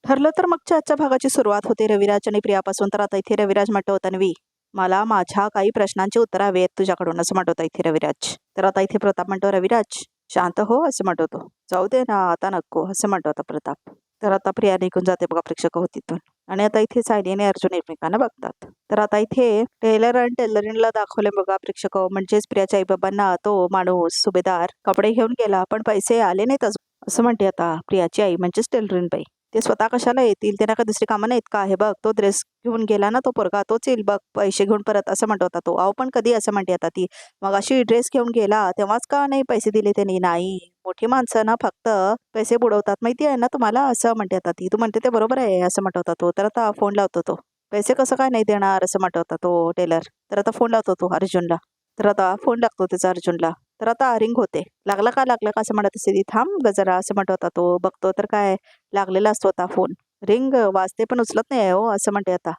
ठरलं तर मगच्या आजच्या भागाची सुरुवात होते रविराज आणि प्रियापासून. तर आता इथे रविराज म्हणतो, तन्वी मला माझ्या काही प्रश्नांची उत्तरं हवी आहेत तुझ्याकडून, असं म्हणत होता इथे रविराज. तर आता इथे प्रताप म्हणतो, रविराज शांत हो असं म्हणतो तो. जाऊ दे ना आता नको असं म्हणतो आता प्रताप. तर आता प्रिया निघून जाते बघा प्रेक्षक हो तिथून. आणि आता इथे सायली आणि अर्जुन एकमेकांना बघतात. तर आता इथे टेलर आणि टेलरिंगला दाखवले बघा प्रेक्षक हो. म्हणजेच प्रियाच्या आईबाबांना तो माणूस सुभेदार कपडे घेऊन गेला पण पैसे आले नाहीत अजून, असं म्हणते आता प्रियाची आई म्हणजेच टेलरिंग बाई. ते स्वतः कशाला येतील, त्यांना का दुसरी कामं नाहीत का? हे बघ तो ड्रेस घेऊन गेला ना तो पोरगा, तोच येईल बघ पैसे घेऊन परत, असं म्हणतो होता तो. अहो पण कधी, असं म्हणते आता ती. मग अशी ड्रेस घेऊन गेला तेव्हाच का नाही पैसे दिले त्यांनी? नाही, मोठी माणसं ना फक्त पैसे बुडवतात माहिती आहे ना तुम्हाला, असं म्हणते आता ती. तू म्हणते ते बरोबर आहे असं म्हणत होता तो. तर आता फोन लावतो तो. पैसे कसं काय नाही देणार असं म्हणत होता तो टेलर. तर आता फोन लावतो तो अर्जुनला. तर आता फोन लागतो त्याचा अर्जुनला. तर आता रिंग होते. लागला का असं म्हणत असे ती. थांब गजरा असं म्हणत होता तो. बघतो तर काय लागलेला असतो आता फोन. रिंग वाजते पण उचलत नाही हो असं म्हणते आता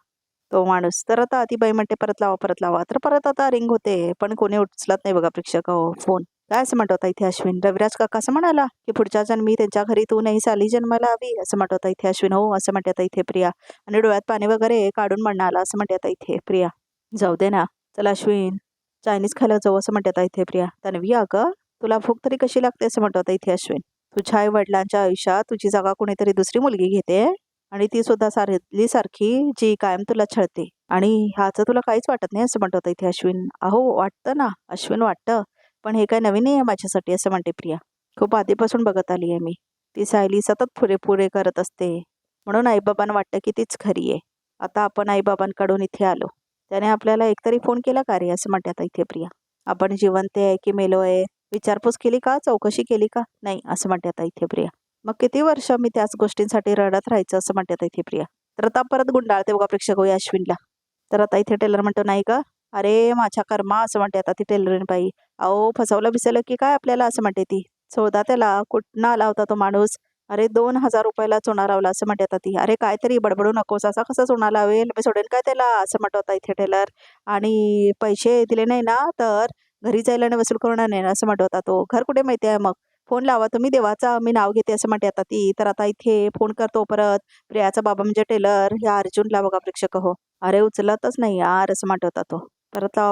तो माणूस. तर आता ती बाई म्हणते परत लावा. तर परत आता रिंग होते पण कोणी उचलत नाही बघा प्रेक्षक हो फोन. काय असं म्हणत होता इथे अश्विन. रविराज काका असं म्हणाला की पुढच्या जन्मी त्यांच्या घरी तू नाही साली जन्माला हवी असं म्हणत होता इथे अश्विन. हो असं म्हणते आता इथे प्रिया. आणि डोळ्यात पाणी वगैरे काढून म्हणाला असं म्हणते आता इथे प्रिया. जाऊ दे ना चल अश्विन चायनीज खायला जाऊ असं म्हणते आता इथे प्रिया. तन्वी अगं तुला भूक तरी कशी लागते असं म्हणतो आता इथे अश्विन. तुझ्या आई वडिलांच्या आयुष्यात तुझी जागा कोणीतरी दुसरी मुलगी घेते आणि ती सुद्धा सारखी जी कायम तुला छळते आणि ह्याचं तुला काहीच वाटत नाही असं म्हणतो आता इथे अश्विन. अहो वाटतं ना अश्विन वाटतं, पण हे काय नवीन नाही आहे माझ्यासाठी असं म्हणते प्रिया. खूप आधीपासून बघत आली आहे मी. ती सायली सतत पुरे करत असते म्हणून आईबाबांना वाटतं की तीच खरी आहे. आता आपण आईबाबांकडून इथे आलो, त्याने आपल्याला एकतरी फोन केला का रे असं म्हणते आता इथे प्रिया. आपण जिवंत आहे की मेलो आहे विचारपूस केली का, चौकशी केली का? नाही असं म्हणते आता इथे प्रिया. मग किती वर्ष मी त्याच गोष्टींसाठी रडत राहायचं असं म्हणते आता इथे प्रिया. तर आता परत गुंडाळते बघा प्रेक्षक हो अश्विनला. तर आता इथे टेलर म्हणतो, नाही का अरे माझ्या कर्मा असं म्हणते आता ती टेलरिंग बाई. अहो फसवलं बिसवलं की काय आपल्याला असं म्हणते ती. शोधा त्याला, कुठनं आला होता तो माणूस? अरे 2,000 रुपयाला चुना लावला असं म्हणते आता ती. अरे काहीतरी बडबडू नकोस, असा कसा चुना लावेल, मी सोडेन काय त्याला असं म्हणत होता इथे टेलर. आणि पैसे दिले नाही ना तर घरी जायला आणि वसूल करून आणेन असं म्हणत होता तो. घर कुठे माहिती आहे मग? फोन लावा तुम्ही देवाचा, मी नाव घेते असं म्हणते आता ती. तर आता इथे फोन करतो परत प्रियाचा बाबा म्हणजे टेलर ह्या अर्जुनला बघा प्रेक्षक हो. अरे उचलतच नाही यार असं म्हणत होता तो.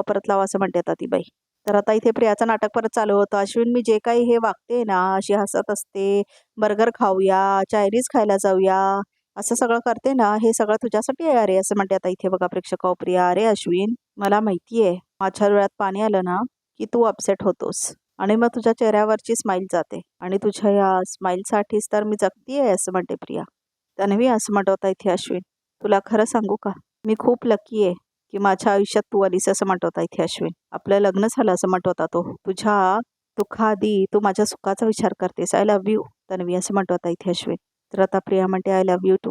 परत लावा असं म्हणते आता ती बाई. तर आता इथे प्रियाचं नाटक परत चालू होतं. अश्विन मी जे काही हे वागते ना अशी हसत असते, बर्गर खाऊया, चायनीज खायला जाऊया, असं सगळं करते ना हे सगळं तुझ्यासाठी आहे अरे असं म्हणते आता इथे बघा प्रेक्षक हो प्रिया. अरे अश्विन मला माहिती आहे माझ्या डोळ्यात पाणी आलं ना की तू अपसेट होतोस आणि मग तुझ्या चेहऱ्यावरची स्माईल जाते आणि तुझ्या या स्माईलसाठीच तर मी जगतीये असं म्हणते प्रिया. तन्वी असं म्हणत होता इथे अश्विन. तुला खरं सांगू का, मी खूप लकी आहे की माझ्या आयुष्यात तू आलीस असं म्हणत होता इथे अश्विन. आपलं लग्न झालं असं म्हणत होता तो. तुझ्या दुःखाआधी तू माझ्या सुखाचा विचार करतेस. आय लव्ह यू तन्वी असं म्हणत होता इथे अश्विन. तर आता प्रिया म्हणते आय लव्ह यू टू.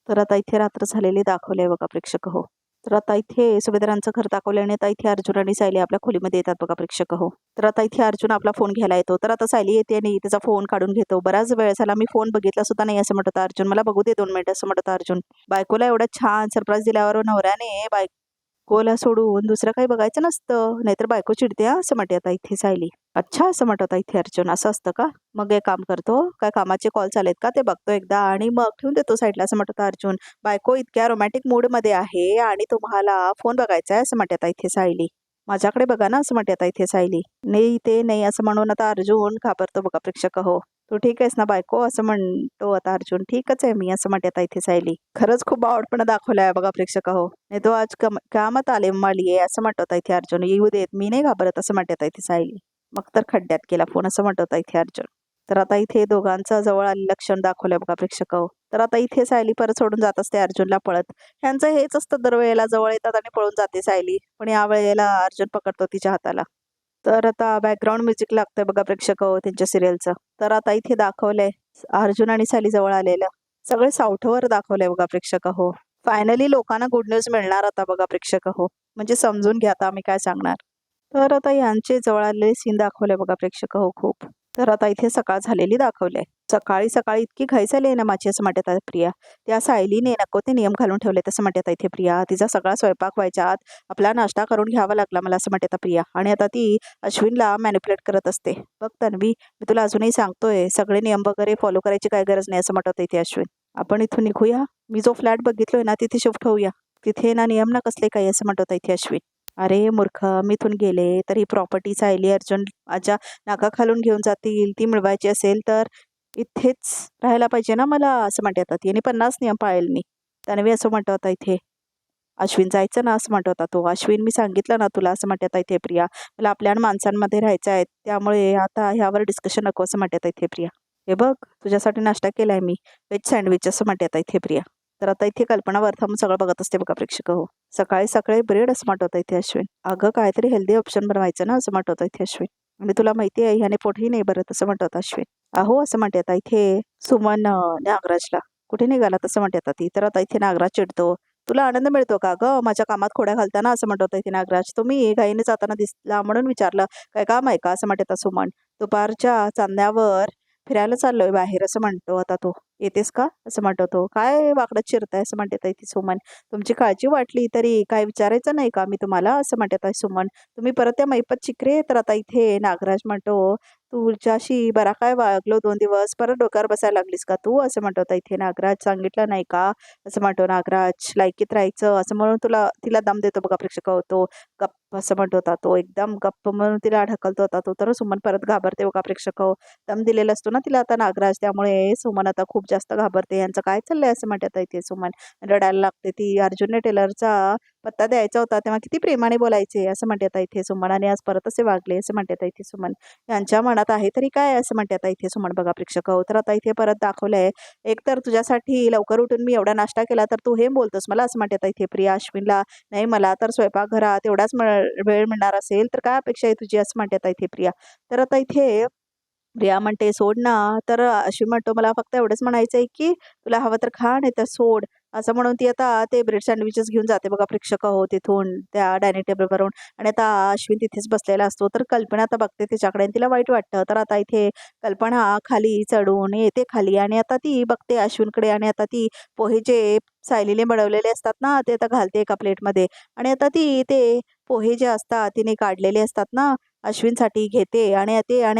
तर आता इथे रात्र झालेली दाखवले बघा प्रेक्षक हो. तर आता इथे सुभेदारांचं घर दाखवलं आणि आता इथे अर्जुन आणि सायली आपल्या खोलीमध्ये येतात बघा प्रेक्षक हो. तर आता इथे अर्जुन आपला फोन घ्यायला येतो. तर आता सायली येते आणि त्याचा फोन काढून घेतो. बराच वेळ झाला मी फोन बघितला सुद्धा नाही असं म्हणत होता अर्जुन. मला बघू दे 2 मिनिटं असं म्हणत होता अर्जुन. बायकोला एवढं छान सरप्राईज दिल्यावर नवऱ्याने बायकोला सोडून दुसरं काही बघायचं नसतं, नाहीतर बायको चिडते असं म्हणते आता इथे सायली. अच्छा असं म्हणत होता इथे अर्जुन. असं असतं का? मग एक काम करतो, काय कामाचे कॉल चालेत का ते बघतो एकदा आणि मग ठेवून देतो साईडला असं म्हणत होता अर्जुन. बायको इतक्या रोमॅन्टिक मूडमध्ये आहे आणि तुम्हाला फोन बघायचा आहे असं म्हणते आता इथे सायली. माझ्याकडे बघा ना असं म्हणते आता इथे सायली. नाही ते नाही असं म्हणून आता अर्जुन घाबरतो बघा प्रेक्षक हो. तू ठीक आहेस ना बायको असं म्हणतो आता अर्जुन. ठीकच आहे मी असं म्हणते आता इथे सायली. खरंच खूप आवडपणा दाखवलाय बघा प्रेक्षक हो. नाही तो आज कामात आले माली आहे असं म्हणत होता इथे अर्जुन. येऊ देत मी नाही घाबरत असं म्हणते आता इथे सायली. मग तर खड्ड्यात गेला फोन असं म्हणत होता इथे अर्जुन. तर आता इथे दोघांचं जवळ आलेलं लक्षण दाखवलंय बघा प्रेक्षक हो. तर आता इथे सायली परत सोडून जात असते अर्जुनला पळत. ह्यांचं हेच असतं, दरवेळेला जवळ येतात आणि पळून जाते सायली, पण या वेळेला अर्जुन पकडतो तिच्या हाताला. तर आता बॅकग्राऊंड म्युझिक लागतंय बघा प्रेक्षक हो त्यांच्या सिरियलचं. तर आता इथे दाखवलंय अर्जुन आणि सायली जवळ आलेलं. सगळे सावठवर दाखवलंय बघा प्रेक्षक हो. फायनली लोकांना गुड न्यूज मिळणार आता बघा प्रेक्षक हो. म्हणजे समजून घ्या आता आम्ही काय सांगणार. तर आता यांचे जवळ आलेले सीन दाखवले बघा प्रेक्षक हो खूप. तर आता इथे सकाळ झालेली दाखवले. सकाळी सकाळी इतकी घाई झाली आहे ना माझी असं म्हणतात प्रिया. त्या सायलीने नको ते नियम घालून ठेवले तसं म्हणतात इथे प्रिया. तिचा सगळा स्वयंपाक व्हायच्या आत आपला नाश्ता करून घ्यावा लागला मला असं म्हणतात प्रिया. आणि आता ती अश्विनला मॅनिप्युलेट करत असते. बघ तन्वी मी तुला अजूनही सांगतोय सगळे नियम वगैरे फॉलो करायची काय गरज नाही असं म्हणत इथे अश्विन. आपण इथून निघूया. मी जो फ्लॅट बघितलोय ना तिथे शिफ्ट होऊया. तिथे ना नियम ना कसले काही असं म्हणत होता इथे अश्विन. अरे मूर्ख, मी इथून गेले तर ही प्रॉपर्टी सायली अर्जुन माझ्या नाकाखालून घेऊन जातील. ती मिळवायची असेल तर इथेच राहायला पाहिजे ना मला, असं म्हणत होता. आणि 50 नियम पाळेल मी. तन्वी असं म्हणत होता इथे. अश्विन जायचं ना असं म्हणत होता तो. अश्विन मी सांगितलं ना तुला असं म्हणत होता इथे प्रिया. मला आपल्या माणसांमध्ये राहायचं आहे, त्यामुळे आता ह्यावर डिस्कशन नको असं म्हणत होता इथे प्रिया. हे बघ, तुझ्यासाठी नाश्ता केलाय मी, व्हेज सँडविच असं म्हणत होता इथे प्रिया. तर आता इथे कल्पना वरथम सगळं बघत असते बघा प्रेक्षक हो. सकाळी सकाळी ब्रेड असं म्हणत होता इथे अश्विन. अगं काहीतरी हेल्दी ऑप्शन बनवायचं ना असं म्हणत होता इथे अश्विन. आणि तुला माहिती आहे ह्याने पोटही नाही भरत असं म्हणत होता अश्विन. अहो असं म्हणते आता इथे सुमन नागराजला कुठे निघाला तसं म्हणते आता ती. तर आता इथे नागराज चिडतो. तुला आनंद मिळतो का ग माझ्या कामात खोड्या घालताना असं म्हणत होता इथे नागराज. तुम्ही घाईने जाताना दिसला म्हणून विचारलं, काय काम आहे का असं म्हणत होता सुमन. दुपारच्या चांदण्यावर फिरायला चाललोय बाहेर असं म्हणतो आता तो. येतेस का असं म्हणतो तो. काय वाकडत चिरताय असं म्हणते इथे सुमन. तुमची काळजी वाटली तरी काय विचारायचं नाही का मी तुम्हाला असं म्हणत आहे सुमन. तुम्ही परत त्या मैपत चिकरे. तर आता इथे नागराज म्हणतो, तुझ्याशी बरा काय वागलो 2 दिवस, परत डोक्यावर बसायला लागलीस का तू असं म्हणत होता इथे नागराज. सांगितलं नाही का असं म्हणतो नागराज. लायकीत राहायचं असं म्हणून तिला दम देतो बघा प्रेक्षक होतो. गप्प असं म्हणत होता तो. एकदम गप्प म्हणून तिला ढकलतो होता तो. तर सुमन परत घाबरते बघा प्रेक्षक हो. दम दिलेला असतो ना तिला आता नागराज, त्यामुळे सुमन आता खूप जास्त घाबरते. यांचं काय चाललंय असं म्हणतात इथे सुमन. रडायला लागते ती. अर्जुनने टेलरचा पत्ता द्यायचा होता तेव्हा किती प्रेमाने बोलायचे असं म्हणतात इथे सुमन. आणि आज परत असे वागले असं म्हणतात इथे सुमन. यांच्या मनात आहे तरी काय असं म्हणतात इथे सुमन बघा प्रेक्षक हो. तर आता इथे परत दाखवलंय, एक तर तुझ्यासाठी लवकर उठून मी एवढा नाश्ता केला तर तू हे बोलतोस मला असं म्हणतात इथे प्रिया अश्विनला. नाही मला तर स्वयंपाकघरात एवढाच वेळ मिळणार असेल तर काय अपेक्षा आहे तुझी असं म्हणतात इथे प्रिया. तर आता इथे प्रिया म्हणते सोड ना. तर अश्विन म्हणतो मला फक्त एवढंच म्हणायचं आहे की तुला हवं तर खा नाही तर सोड असं म्हणून ती आता ते ब्रेड सँडविचेस घेऊन जाते बघा प्रेक्षक हो तिथून त्या डायनिंग टेबलवरून. आणि आता अश्विन तिथेच बसलेला असतो. तर कल्पना आता बघते तिच्याकडे आणि तिला वाईट वाटतं. तर आता इथे कल्पना खाली चढून येते खाली आणि आता ती बघते अश्विनकडे. आणि आता ती पोहे जे सायलीने बनवलेले असतात ना ते आता घालते एका प्लेटमध्ये. आणि आता ती ते पोहे जे असतात तिने काढलेले असतात ना अश्विनसाठी घेते. आणि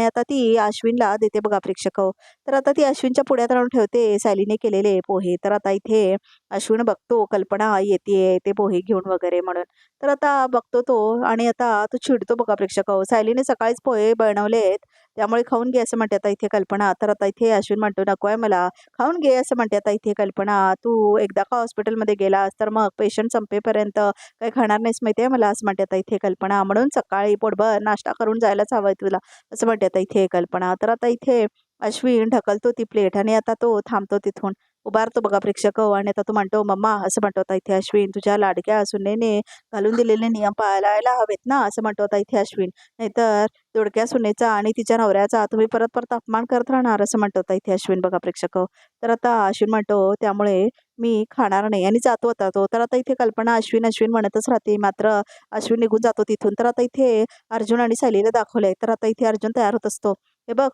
आता ती अश्विनला देते बघा प्रेक्षक हो. तर आता ती अश्विनच्या पुढ्यात आणून ठेवते सायलीने केलेले पोहे. तर आता इथे अश्विन बघतो कल्पना येते ते पोहे घेऊन वगैरे म्हणून. तर आता बघतो तो आणि आता तो चिडतो बघा प्रेक्षक हो. सायलीने सकाळीच पोहे बनवलेत त्यामुळे खाऊन घे असं म्हणते आता इथे कल्पना. तर आता इथे अश्विन म्हणतो नको आहे मला, खाऊन घे असं म्हणते आता इथे कल्पना. तू एकदा का हॉस्पिटलमध्ये गेलास तर मग पेशंट संपेपर्यंत काही खाणार नाहीस माहिती आहे मला असं म्हणते आता इथे कल्पना. म्हणून सकाळी पोटभर नाश्ता करून जायलाच हवंय तुला असं म्हणते आता इथे कल्पना. तर आता इथे अश्विन ढकलतो ती प्लेट आणि आता तो थांबतो तिथून. उभारतो बघा प्रेक्षक हो. आणि आता तो म्हणतो मम्मा असं म्हणतो आता इथे अश्विन, तुझ्या लाडक्या सुनेने घालून दिलेले नियम पाळायला हवेत ना असं म्हणतो आता इथे अश्विन. नाहीतर दोडक्या सुनेचा आणि तिच्या नवऱ्याचा तुम्ही परत परत अपमान करत राहणार असं म्हणतो आता इथे अश्विन बघा प्रेक्षक हो. तर आता अश्विन म्हणतो त्यामुळे मी खाणार नाही आणि जातो होता तो. तर आता इथे कल्पना अश्विन अश्विन म्हणतच राहते. मात्र अश्विन निघून जातो तिथून. तर आता इथे अर्जुन आणि सायलीला दाखवलंय. तर आता इथे अर्जुन तयार होत असतो. हे बघ,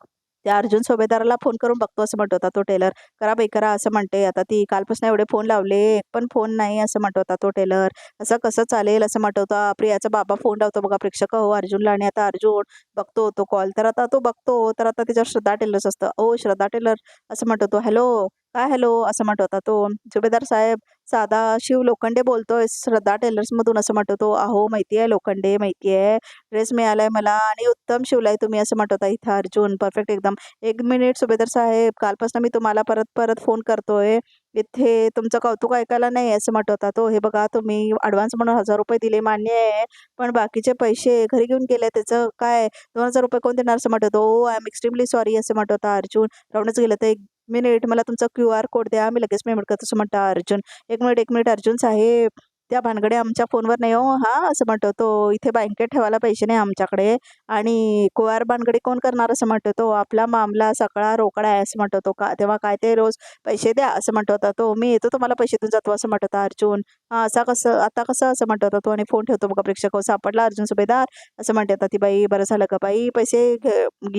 त्या अर्जुन सोबेदाराला फोन करून बघतो असं म्हणत होता तो टेलर. करा बाई करा असं म्हणते. आता ती कालपासून एवढे फोन लावले, एक पण फोन नाही असं म्हणत होता तो टेलर. असं कसं चालेल असं म्हणत होता. प्रियाचा बाबा फोन लावतो बघा प्रेक्षक हो अर्जुनला. आणि आता अर्जुन बघतो तो कॉल. तर आता तो बघतो तर आता त्याच्यावर श्रद्धा टेलर्स असतं. ओ श्रद्धा टेलर असं म्हणतो तो. हॅलो काय हॅलो असं म्हणत होता तो. सुभेदार साहेब सदाशिव लोखंडे बोलतोय श्रद्धा टेलर्समधून असं म्हणतो तो. अहो माहिती आहे लोखंडे, माहिती आहे, ड्रेस मिळालाय मला आणि उत्तम शिवलाय तुम्ही असं म्हणत होता इथं अर्जुन. परफेक्ट एकदम. 1 मिनिट सुभेदार साहेब, कालपासून मी तुम्हाला परत परत फोन करतोय. इथे तुमचं कौतुक ऐकायला नाही असं म्हणत होता तो. हे बघा तुम्ही ॲडव्हान्स म्हणून 1000 रुपये दिले मान्य आहे, पण बाकीचे पैसे घरी घेऊन गेले त्याचं काय 2000 रुपये कोण देणार असं म्हणत होतो. ओ आय एम एक्स्ट्रीमली सॉरी असं म्हणत होता अर्जुन. राहूनच गेलं तर 1 मिनिट मला तुमचा QR कोड द्या, मी लगेच पेमेंट करतो असं म्हणता अर्जुन. 1 मिनिट अर्जुन साहेब, त्या भानगडे आमच्या फोनवर नाही हो हां असं म्हणतो तो. इथे बँकेत ठेवायला पैसे नाही आमच्याकडे आणि QR भानगडी कोण करणार असं म्हणतो तो. आपला मामला सगळा रोकडा आहे असं म्हणतो तो. का तेव्हा काय ते रोज पैसे द्या असं म्हणत होता तो. मी येतो तुम्हाला पैसे देऊन जातो असं म्हणत होता अर्जुन. हां असा कसं आता कसं असं म्हणत होता तो. आणि फोन ठेवतो बघा प्रेक्षक हो. सापडला अर्जुन सुभेदार असं म्हणते आता ती बाई. बरं झालं का बाई, पैसे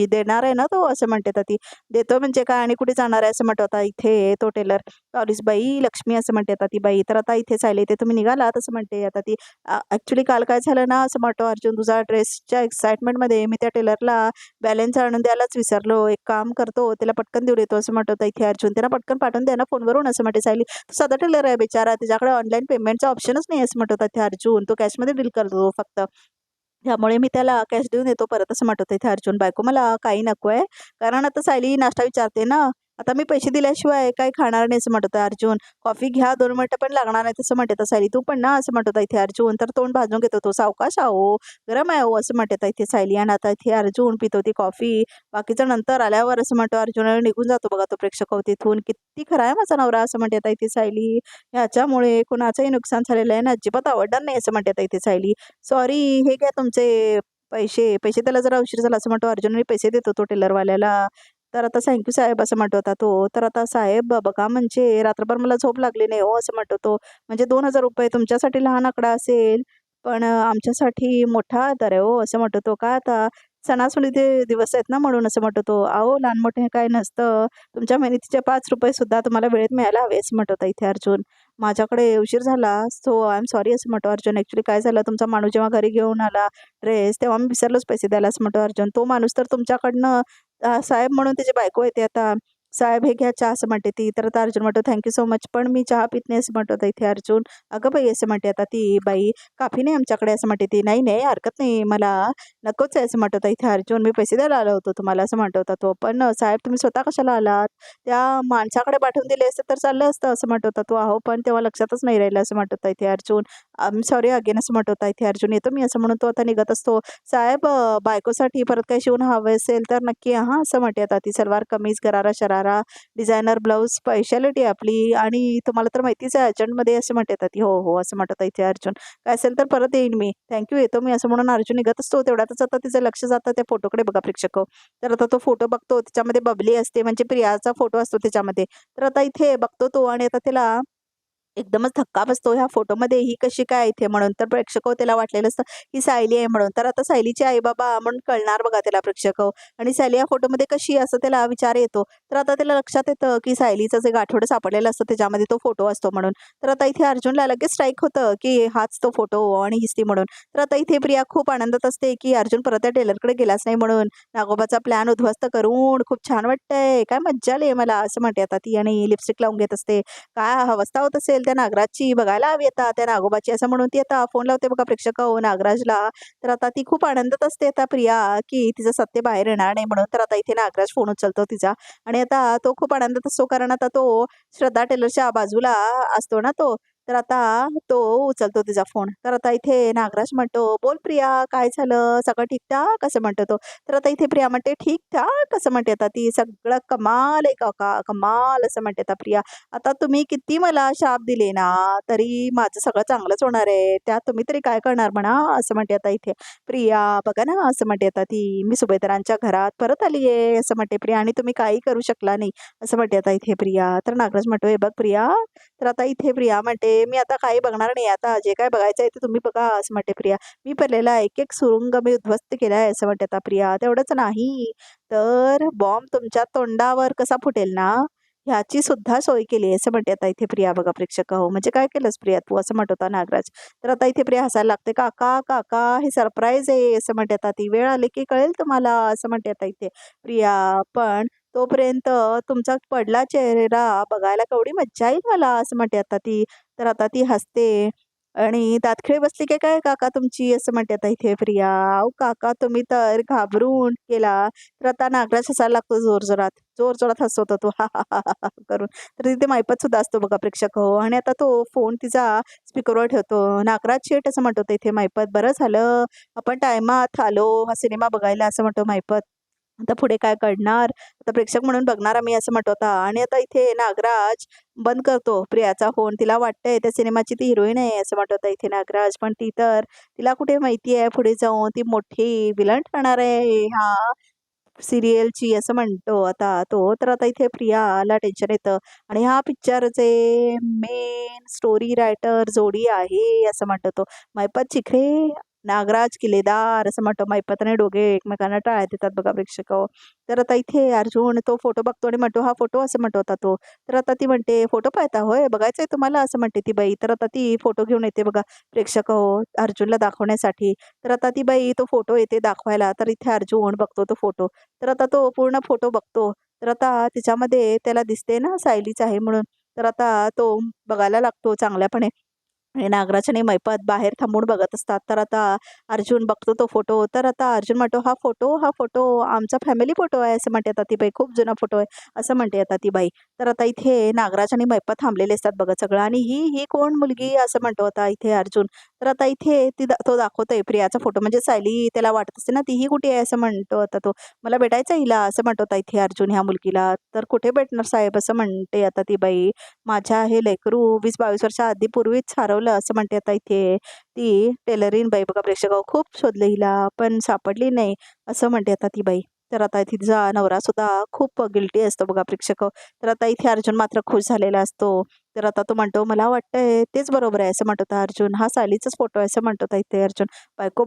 देणार आहे ना तो असं म्हणते आता ती. देतो म्हणजे काय आणि कुठे जाणार आहे असं म्हणत होता इथे तो टेलर. सॉरीच बाई लक्ष्मी असं म्हणते आता ती बाई. तर आता इथे चालले ते तुम्ही निघाला झाला तसं म्हणते. आता ती ॲक्च्युली काल काय झालं ना असं म्हणतो अर्जुन तुझा ड्रेसच्या एक्साइटमेंटमध्ये मी त्या टेलरला बॅलन्स आणून द्यायलाच विसरलो. एक काम करतो त्याला पटकन देऊन येतो असं म्हणतो इथे अर्जुन. त्यांना पटकन पाठवून द्या ना फोनवरून असं म्हणते सायली. तो साधा टेलर आहे बिचारा त्याच्याकडे ऑनलाईन पेमेंटचा ऑप्शनच नाही असं म्हणतो इथे अर्जुन. तो कॅशमध्ये डील करतो फक्त. त्यामुळे मी त्याला कॅश देऊन येतो परत असं म्हणत होते इथे अर्जुन. बायको मला काही नको आहे कारण आता सायली नाश्ता विचारते ना. आता मी पैसे दिल्याशिवाय काही खाणार नाही असं म्हणत होता अर्जुन. कॉफी घ्या 2 मिनिटं पण लागणार नाही तसं म्हणते सायली. तू पण ना असं म्हणत होता इथे अर्जुन. तर तोंड भाजून घेतो तो. सावकाश आहो गरम आहे हो असं म्हणते इथे सायली. आणि आता इथे अर्जुन पितो ती कॉफी. बाकीचं नंतर आल्यावर असं म्हणतो अर्जुन आणि निघून जातो बघा तो प्रेक्षक हो तिथून. किती खरा आहे माझा नवरा असं म्हणते आता इथे सायली. ह्याच्यामुळे कोणाचंही नुकसान झालेलं आहे ना अजिबात आवडणार नाही असं म्हणते आता इथे सायली. सॉरी हे घ्या तुमचे पैसे. पैसे त्याला जरा उशीर झाला असं म्हणतो अर्जुन आणि पैसे देतो तो टेलरवाल्याला. तर आता थँक्यू साहेब असं म्हणत होता तो. तर आता साहेब बघा म्हणजे रात्रभर मला झोप लागली नाही हो असं म्हणतो तो. म्हणजे 2,000 रुपये तुमच्यासाठी लहान आकडा असेल पण आमच्यासाठी मोठा दर आहे हो असं म्हणतो तो. काय आता सणासुदीचे दिवस आहेत ना म्हणून असं म्हणतो तो. अहो लहान मोठे काय नसतं. तुमच्या मेहनतीचे 5 रुपये सुद्धा तुम्हाला वेळेत मिळायला हवे असं म्हणत होता इथे अर्जुन. माझ्याकडे उशीर झाला सो आय एम सॉरी असं म्हणतो अर्जुन. ॲक्च्युली काय झालं तुमचा माणूस जेव्हा घरी घेऊन आला ड्रेस तेव्हा मी विसरलोच पैसे द्यायला असं म्हणतो अर्जुन. तो माणूस तर तुमच्याकडनं साहेब म्हणून त्याची बायको येते आता. साहेब हे घ्या चहा असं म्हणते ती. तर आता अर्जुन म्हणतो थँक्यू सो मच पण मी चहा पित नाही असं म्हणत होता इथे अर्जुन. अगं बाई असं म्हणते आता ती बाई. काफी नाही आमच्याकडे असं म्हणते ती. नाही नाही हरकत नाही मला नकोच आहे असं म्हणत होता इथे अर्जुन. मी पैसे द्यायला आलो होतो तुम्हाला असं म्हणत होता तो. पण साहेब तुम्ही स्वतः कशाला आलात? त्या माणसाकडे पाठवून दिले असते तर चाललं असतं असं म्हणत होता तो. अहो पण तेव्हा लक्षातच नाही राहिलं असं म्हणत होता इथे Arjun. I am sorry again असं म्हणत होता इथे अर्जुन. येतो मी असं म्हणून तो आता निघत असतो. साहेब बायकोसाठी परत काही शिवून हवे असेल तर नक्की हां असं म्हणते आता ती. सलवार कमीज गरारा शरारा डिझायनर ब्लाऊज स्पेशालिटी आपली. आणि तुम्हाला तर माहितीच आहे अर्जंटमध्ये असं म्हणते आता ती. हो हो असं म्हणत होता इथे अर्जुन. काय असेल तर परत येईन मी. थँक्यू येतो मी असं म्हणून अर्जुन निघत असतो. तेवढ्यातच आता तिचं लक्ष जातं त्या फोटोकडे बघा प्रेक्षक. तर आता तो फोटो बघतो त्याच्यामध्ये बबली असते म्हणजे प्रियाचा फोटो असतो त्याच्यामध्ये. तर आता इथे बघतो तो आणि आता त्याला एकदमच धक्का बसतो ह्या फोटोमध्ये ही कशी काय इथे म्हणून. तर प्रेक्षक त्याला वाटलेलं असतं ही सायली आहे म्हणून. तर आता सायलीचे आई बाबा म्हणून कळणार बघा त्याला प्रेक्षक. आणि सायली या फोटोमध्ये कशी असं त्याला विचार येतो. तर आता त्याला लक्षात येतं की सायलीचं जे गाठोडं सापडलेलं असतं त्याच्यामध्ये तो फोटो असतो म्हणून. तर आता इथे अर्जुनला लगेच स्ट्राईक होतं की हाच तो फोटो आणि हीच ती म्हणून. तर आता इथे प्रिया खूप आनंदात असते की अर्जुन परत त्या टेलरकडे गेलाच नाही म्हणून. नागोबाचा प्लॅन उद्ध्वस्त करून खूप छान वाटतंय काय मज्जा आली मला असं म्हणते आता ती. आणि लिपस्टिक लावून घेत असते. काय अवस्था होत असेल त्या नागराजची बघायला हवी आता त्या नागोबाची असं म्हणून ती आता फोन लावते बघा प्रेक्षक नागराजला. तर आता ती खूप आनंदात असते आता प्रिया की तिचं सत्य बाहेर येणार नाही म्हणून. तर आता इथे नागराज फोन उचलतो तिचा. आणि आता तो खूप आनंदात असतो कारण आता तो श्रद्धा टेलरच्या बाजूला असतो ना तो. तर आता तो उचलतो तिचा फोन. तर आता इथे नागराज म्हणतो बोल प्रिया काय झालं सगळं ठीकठाक असं म्हणतो तो. तर आता इथे प्रिया म्हणते ठीकठाक असं म्हणते आता ती. सगळं कमाल आहे काका कमाल असं म्हणते आता प्रिया. आता तुम्ही किती मला शाप दिले ना तरी माझं सगळं चांगलंच होणार आहे. त्यात तुम्ही तरी काय करणार म्हणा असं म्हणते आता इथे प्रिया. बघा ना असं म्हणते आता ती. मी सुभेदारांच्या घरात परत आली आहे असं म्हणते प्रिया आणि तुम्ही काही करू शकला नाही असं म्हणते आता इथे प्रिया. तर नागराज म्हणतो हे बघ प्रिया. तर आता इथे प्रिया म्हणते मी आता काही बघणार नाही. आता जे काय बघायचं आहे ते तुम्ही बघा असं म्हणते प्रिया. मी पडलेला एक एक सुरुंग मी उद्ध्वस्त केलाय असं म्हणते आता प्रिया. तेवढंच नाही तर बॉम्ब तुमच्या तोंडावर कसा फुटेल ना ह्याची सुद्धा सोय केली असं म्हणते आता इथे प्रिया. बघा प्रेक्षक हो म्हणजे काय केलंस प्रिया तू असं म्हणत होता नागराज. तर आता इथे प्रिया हसायला लागते. काका काका हे सरप्राईज आहे असं म्हणते आता ती. वेळ आली की कळेल तुम्हाला असं म्हणते आता इथे प्रिया. पण तोपर्यंत तुमचा पडला चेहरा बघायला केवढी मज्जा येईल मला असं म्हणते आता ती. तर आता ती हसते आणि दातखिळी बसली काय काय काका तुमची असं म्हणते आता इथे प्रिया. अहो काका तुम्ही तर घाबरून गेला. तर आता नागराज हसायला लागतो जोरजोरात हसवतो तो हा हा हा हा हा करून. तर तिथे मायपत सुद्धा असतो बघा प्रेक्षक हो. आणि आता तो फोन तिचा स्पीकरवर ठेवतो. नागराज शेट असं म्हणतो इथे मायपत. बरं झालं आपण टायमात आलो हा सिनेमा बघायला असं म्हणतो मायपत. आता पुढे काय कळणार आता प्रेक्षक म्हणून बघणार आम्ही असं म्हणत होता. आणि आता इथे नागराज बंद करतो प्रियाचा फोन. तिला वाटतंय त्या सिनेमाची ती हिरोईन आहे असं म्हणत होता इथे नागराज. पण ती तर तिला कुठे माहिती आहे पुढे जाऊन ती मोठी विलन ठरणार आहे हा सिरियलची असं म्हणतो आता तो. तर आता इथे प्रियाला टेन्शन येतं. आणि हा पिक्चरचे मेन स्टोरी रायटर जोडी आहे असं म्हणतो तो. मैपत चिखरे नागराज किल्लेदार असं म्हणतो. मैपतने दोघे एकमेकांना टाळ्या देतात बघा प्रेक्षक हो. तर आता इथे अर्जुन तो फोटो बघतो आणि म्हणतो, हा फोटो असं म्हणतो होता तो. तर आता ती म्हणते, फोटो पाहता होय, बघायचंय तुम्हाला असं म्हणते ती बाई. तर आता ती फोटो घेऊन येते बघा प्रेक्षक हो अर्जुनला दाखवण्यासाठी. तर आता ती बाई तो फोटो येते दाखवायला. तर इथे अर्जुन बघतो तो फोटो. तर आता तो पूर्ण फोटो बघतो. तर आता त्याच्यामध्ये त्याला दिसते ना सायलीच आहे म्हणून. तर आता तो बघायला लागतो चांगल्यापणे. आणि नागराज आणि मैपत बाहेर थांबून बघत असतात. तर आता अर्जुन बघतो तो फोटो. तर आता अर्जुन म्हणतो, हा फोटो आमचा फॅमिली फोटो आहे असं म्हणते आता ती बाई. खूप जुना फोटो आहे असं म्हणते आता ती बाई. तर आता इथे नागराज आणि मैपत थांबलेले असतात बघा सगळं. आणि ही कोण मुलगी असं म्हणतो आता इथे अर्जुन. तर आता इथे तो दाखवतोय प्रियाचा फोटो. म्हणजे सायली त्याला वाटत असते ना, ती कुठे आहे असं म्हणतो आता तो. मला भेटायचं हिला असं म्हणतो आता इथे अर्जुन ह्या मुलगीला. तर कुठे भेटणार साहेब असं म्हणते आता ती बाई. माझ्या हे लेकरू 20-22 वर्षा आधी पूर्वीच हरवलं असं म्हणते आता इथे ती टेलरीन बाई बघा प्रेक्षक हो. खूप शोधलं हिला पण सापडली नाही असं म्हणते आता ती बाई. तर आता तिचा नवरा सुद्धा खूप गिल्टी असतो बघा प्रेक्षक हो. तर आता इथे अर्जुन मात्र खुश झालेला असतो. तर आता तो म्हणतो, मला वाटतंय तेच बरोबर आहे असं म्हणतो होता अर्जुन. हा सायलीचाच फोटो आहे असं म्हणतो होता इथे अर्जुन.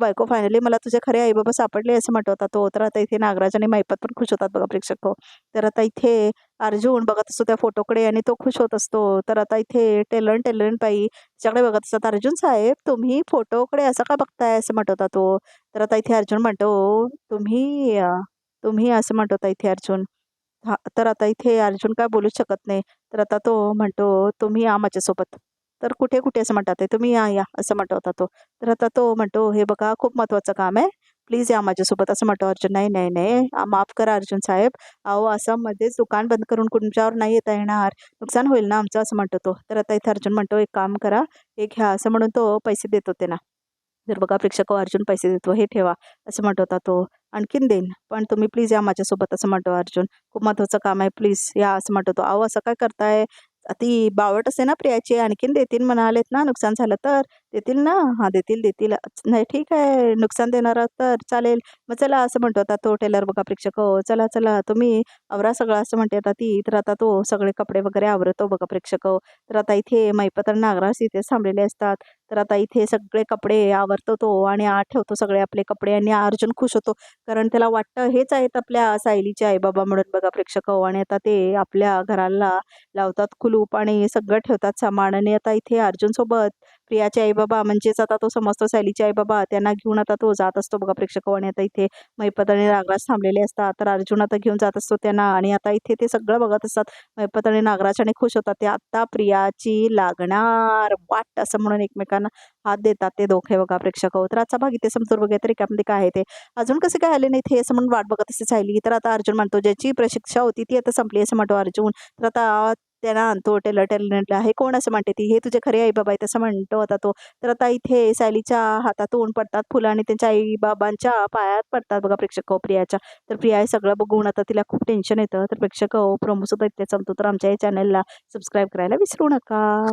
बायको फायनली मला तुझे खरे आई बाबा सापडले असं म्हणतो होता तो. तर आता इथे नागराज आणि मैपत पण खुश होतात बघा प्रेक्षक हो. तर आता इथे अर्जुन बघत असतो त्या फोटोकडे आणि तो खुश होत असतो. तर आता इथे टेलरन बाई तिच्याकडे बघत असतात. अर्जुन साहेब तुम्ही फोटोकडे असं का बघताय असं म्हणत होता तो. तर आता इथे अर्जुन म्हणतो, तुम्ही असं म्हणत होता इथे अर्जुन. हां, तर आता इथे अर्जुन काय बोलूच शकत नाही. तर आता तो म्हणतो, तुम्ही या माझ्यासोबत. तर कुठे असं म्हणतात ते, तुम्ही या असं म्हणत होता तो. तर आता तो म्हणतो, हे बघा खूप महत्त्वाचं काम आहे. प्लीज या माझ्यासोबत असं म्हणतो अर्जुन. नाही. माफ करा अर्जुन साहेब. अहो असं मध्येच दुकान बंद करून तुमच्यावर नाही येता येणार. नुकसान होईल ना आमचं असं म्हणतो तो. तर आता इथे अर्जुन म्हणतो, एक काम करा, हे घ्या असं म्हणून तो पैसे देतो त्यांना. तर बघा प्रेक्षक अर्जुन पैसे देतो, हे ठेवा असं म्हणत होता तो. आणखीन देईन पण तुम्ही प्लीज या माझ्यासोबत असं म्हणतो अर्जुन. खूप महत्त्वाचं काम आहे प्लीज या असं म्हणतो तो. अहो असं काय करताय? ती बावळट असते ना प्रियाची. आणखीन देतील म्हणालेत ना नुकसान झालं तर. देतील ना? हां, देतील. नाही ठीक आहे, नुकसान देणारा तर चालेल. मग चला असं म्हणतो आता तो टेलर बघा प्रेक्षक हो. चला तुम्ही आवरा सगळं असं म्हणते आता ती. तर आता तो सगळे कपडे वगैरे आवरतो बघा प्रेक्षक हो. तर आता इथे मैपत आणि नागराज इथेच थांबलेले असतात. तर आता इथे सगळे कपडे आवरतो तो आणि आत ठेवतो सगळे आपले कपडे आणि अर्जुन खुश होतो. कारण त्याला वाटतं हेच आहेत आपल्या सायलीचे आई-बाबा म्हणून बघा प्रेक्षक हो. आणि आता ते आपल्या घराला लावतात कुलूप आणि सगळं ठेवतात सामान. आणि आता इथे अर्जुन सोबत प्रियाचे आई-बाबा म्हणजेच आता तो समजतो सायलीचे आई-बाबा त्यांना घेऊन आता तो जात असतो बघा प्रेक्षक हो. आणि आता इथे मैपत आणि नागराज थांबलेले असतात. तर अर्जुन आता घेऊन जात असतो त्यांना आणि आता इथे ते सगळं बघत असतात. मैपत आणि नागराज आणि खुश होतात ते. आता प्रियाची लागणार वाट असं म्हणून एकमेकांना हात देतात ते दोघे बघा प्रेक्षक हो. तर आजचा भाग इथे समजून बघूया तरी त्यामध्ये काय आहे ते. अजून कसे काय आले नाहीत हे असं म्हणून वाट बघत असते सायली. तर आता अर्जुन म्हणतो, ज्याची प्रतीक्षा होती ती आता संपली असं म्हणतो अर्जुन. तर आता त्यांना आणतो टेलरला. हे कोण असं म्हणते ती. हे तुझे खरे आई बाबा आहेत असं म्हणतो होता तो. तर आता इथे सायलीच्या हातातून पडतात फुलं आणि त्यांच्या आई बाबांच्या पायात पडतात बघा प्रेक्षक हो प्रियाच्या. तर प्रिया हे सगळं बघून आता तिला खूप टेन्शन येतं. तर प्रेक्षक हो प्रोमो सुद्धा इथे संपतो. तर आमच्या या चॅनलला सबस्क्राईब करायला विसरू नका.